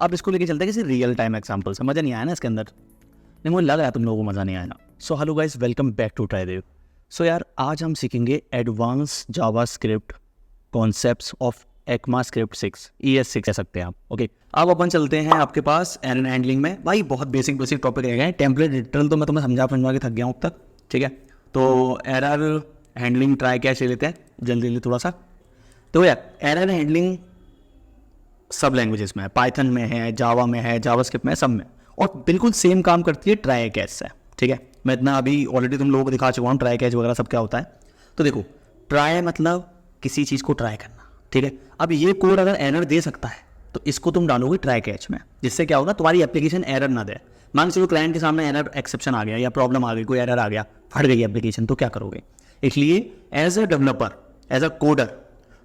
अब इसको लेके चलते हैं किसी रियल टाइम एग्जांपल से। मज़ा नहीं आया ना इसके अंदर? नहीं, मुझे लग रहा है तुम लोगों को मज़ा नहीं आया। So hello guys, welcome back to Tridev. So यार, आज हम सीखेंगे advance JavaScript concepts of ECMAScript 6 ES6 कह सकते हैं आप। ओके, अब अपन चलते हैं आपके पास एरर हैंडलिंग में। भाई बहुत बेसिक टॉपिक रह गए हैं। टेम्पलेट लिटरल तो मैं तुम्हें समझा के थक गया हूँ अब तक, ठीक है। तो एरर हैंडलिंग ट्राई कैच ले लेते हैं जल्दी थोड़ा सा। तो यार एरर हैंडलिंग सब लैंग्वेजेस में है, पाइथन में है, जावा में है, जावास्क्रिप्ट में है, सब में, और बिल्कुल सेम काम करती है ट्राई कैच से, ठीक है। मैं इतना अभी ऑलरेडी तुम लोगों को दिखा चुका हूँ ट्राई कैच वगैरह सब क्या होता है। तो देखो, ट्राई मतलब किसी चीज़ को ट्राई करना, ठीक है। अब ये कोड अगर एरर दे सकता है तो इसको तुम डालोगे ट्राई कैच में, जिससे क्या होगा, तुम्हारी एप्लीकेशन एरर ना दे। मान चलो क्लाइंट के सामने एरर एक्सेप्शन आ गया या प्रॉब्लम आ गई, कोई एरर आ गया, फट गई एप्लीकेशन, तो क्या करोगे? इसलिए as a developer, as a coder,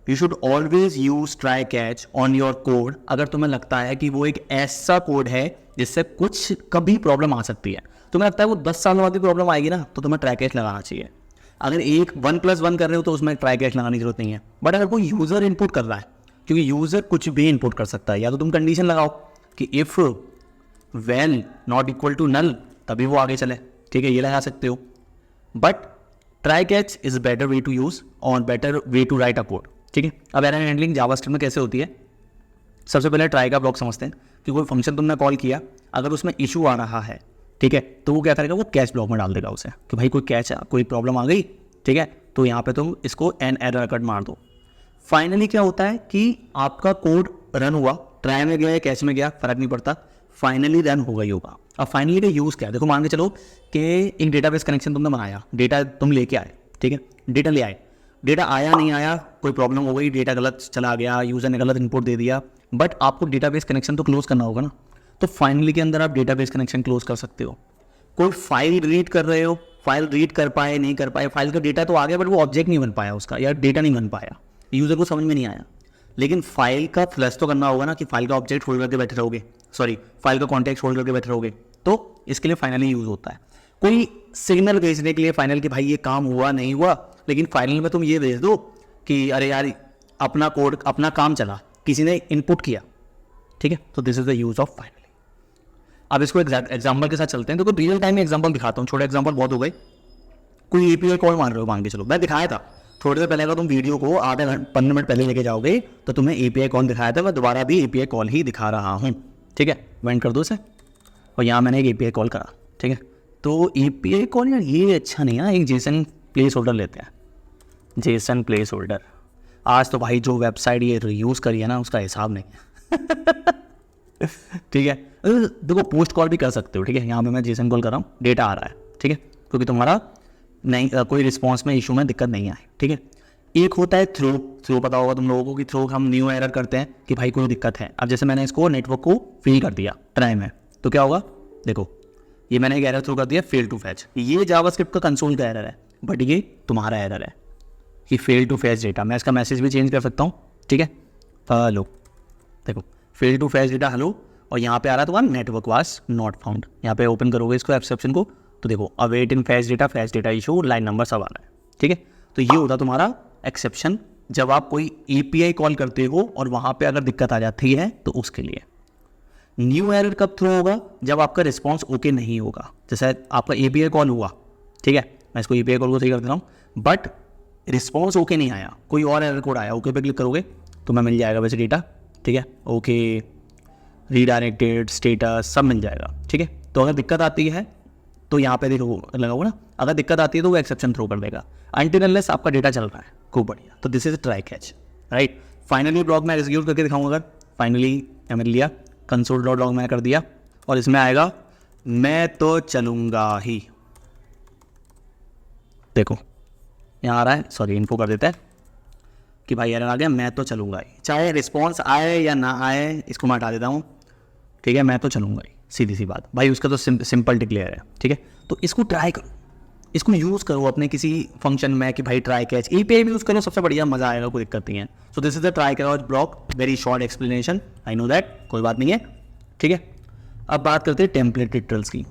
you should always use try catch on your code. अगर तुम्हें लगता है कि वो एक ऐसा कोड है जिससे कुछ कभी प्रॉब्लम आ सकती है, तुम्हें लगता है वो 10 साल बाद भी प्रॉब्लम आएगी ना, तो तुम्हें ट्राई कैच लगाना चाहिए। अगर 1+1 कर रहे हो तो उसमें ट्राई कैच लगाने की जरूरत नहीं है। बट अगर कोई यूज़र इनपुट कर रहा है, क्योंकि यूज़र कुछ भी इनपुट कर सकता है, या तो तुम कंडीशन लगाओ कि if val not equal to null, तभी वो आगे चले, ठीक है, ये लगा सकते हो। But try catch is better way to use और better way to write a code, ठीक है। अब एरर हैंडलिंग जावास्क्रिप्ट में कैसे होती है? सबसे पहले ट्राई का ब्लॉक समझते हैं कि कोई फंक्शन तुमने कॉल किया, अगर उसमें इशू आ रहा है, ठीक है, तो वो क्या करेगा, वो कैच ब्लॉक में डाल देगा उसे कि भाई कोई कैच है, कोई प्रॉब्लम आ गई, ठीक है, तो यहाँ पे तुम इसको एन एरर कट मार दो। फाइनली क्या होता है कि आपका कोड रन हुआ, ट्राई में गया या कैच में गया, फर्क नहीं पड़ता, फाइनली रन हो गई होगा। अब फाइनली का यूज़ क्या है? देखो, मान के चलो कि एक डेटाबेस कनेक्शन तुमने बनाया, डेटा तुम लेके आए, ठीक है, डेटा ले आए, डेटा आया नहीं आया, कोई प्रॉब्लम हो गई, डेटा गलत चला गया, यूज़र ने गलत इनपुट दे दिया, बट आपको डेटाबेस कनेक्शन तो क्लोज करना होगा ना। तो फाइनली के अंदर आप डेटाबेस कनेक्शन क्लोज कर सकते हो। कोई फाइल रीड कर रहे हो, फाइल रीड कर पाए नहीं कर पाए, फाइल का डेटा तो आ गया बट वो ऑब्जेक्ट नहीं बन पाया उसका, या डेटा नहीं बन पाया, यूज़र को समझ में नहीं आया, लेकिन फाइल का फ्लश तो करना होगा ना, कि फाइल का ऑब्जेक्ट होल्ड करके बैठे रहोगे, सॉरी फाइल का कॉन्टेक्स्ट होल्ड करके बैठे रहोगे, तो इसके लिए फाइनली यूज़ होता है। कोई सिग्नल भेजने के लिए फाइनल कि भाई ये काम हुआ नहीं हुआ, लेकिन फाइनल में तुम ये भेज दो कि अरे यार अपना कोड अपना काम चला, किसी ने इनपुट किया, ठीक है। तो this is the use of finally. अब इसको एग्जाम्पल के साथ चलते हैं। तो रियल टाइम में एग्जाम्पल दिखाता हूँ, छोटे एग्जाम्पल बहुत हो गए। कोई एपीआई कॉल मान रहे हो, मान के चलो, मैं दिखाया था थोड़ी देर पहले, अगर तुम वीडियो को आधे 15 मिनट पहले लेके जाओगे तो तुम्हें एपीआई कॉल दिखाया था, मैं दोबारा भी एपीआई कॉल ही दिखा रहा हूँ, ठीक है। वेंट कर दो इसे, और यहाँ मैंने एक एपीआई कॉल करा, ठीक है। तो एपीआई कॉल यार ये अच्छा नहीं है, एक जेसन प्लेस होल्डर लेते हैं, जेसन प्लेस होल्डर। आज तो भाई जो वेबसाइट ये यूज़ करी है ना, उसका हिसाब नहीं है ठीक है। देखो, पोस्ट कॉल भी कर सकते हो, ठीक है। यहाँ पे मैं जेसन कॉल कर रहा हूँ, डेटा आ रहा है, ठीक है, क्योंकि तुम्हारा नहीं कोई रिस्पॉन्स में इशू में दिक्कत नहीं आए, ठीक है। एक होता है थ्रो पता होगा तुम लोगों को कि थ्रो हम न्यू एरर करते हैं कि भाई कोई दिक्कत है। अब जैसे मैंने इसको नेटवर्क को फिल कर दिया ट्राई में, तो क्या होगा, देखो ये मैंने एक एरर थ्रो कर दिया, फेल टू फैच। ये जावास्क्रिप्ट का कंसोल का एरर है, बट ये तुम्हारा एरर है कि फेल टू फैच डेटा। मैं इसका मैसेज भी चेंज कर सकता हूँ, ठीक है। हेलो, देखो fail to fetch data hello, और यहाँ पे आ रहा है तुम्हारा नेटवर्क वाज नॉट फाउंड। यहाँ पे ओपन करोगे इसको एक्सेप्शन को, तो देखो await in fetch data issue, line number सब आ रहा है, ठीक है। तो ये होता तुम्हारा एक्सेप्शन जब आप कोई एपीआई कॉल करते हो और वहाँ पे अगर दिक्कत आ जाती है तो उसके लिए। न्यू एरर कब थ्रो होगा? जब आपका रिस्पॉन्स ओके नहीं होगा। जैसे आपका एपीआई कॉल हुआ, ठीक है, मैं इसको एपीआई कॉल को सही कर देता हूँ, बट रिस्पॉन्स ओके नहीं आया, कोई और एरर कोड आया, ओके पे क्लिक करोगे तो मैं मिल जाएगा वैसे डेटा, ठीक है, ओके रीडायरेक्टेड स्टेटस सब मिल जाएगा, ठीक है। तो अगर दिक्कत आती है तो यहाँ पे देखो लगाओ ना, अगर दिक्कत आती है तो वो एक्सेप्शन थ्रो कर देगा, अनटिल अनलेस आपका डेटा चल रहा है, खूब बढ़िया। तो this is try catch, right. Finally block मैं एग्जीक्यूट करके दिखाऊंगा। अगर फाइनली मैंने लिया कंसोल डॉट लॉग मैंने कर दिया, और इसमें आएगा मैं तो चलूंगा ही, देखो यहाँ आ रहा है, सॉरी इन्फो कर देता है कि भाई एरर आ गया, मैं तो चलूंगा ही, चाहे रिस्पॉन्स आए या ना आए, इसको मैं हटा देता हूँ, ठीक है, मैं तो चलूंगा ही, सीधी सी बात भाई, उसका तो सिंपल डिक्लेयर है, ठीक है। तो इसको ट्राई करो, इसको यूज़ करो अपने किसी फंक्शन में कि भाई ट्राई कैच, एपीआई भी यूज़ करो, सबसे बढ़िया, मज़ा आएगा, कोई दिक्कत नहीं है। So this is the try catch block, very short explanation, I know that, कोई बात नहीं है, ठीक है। अब बात करते हैं टेम्पलेट लिटरल्स की।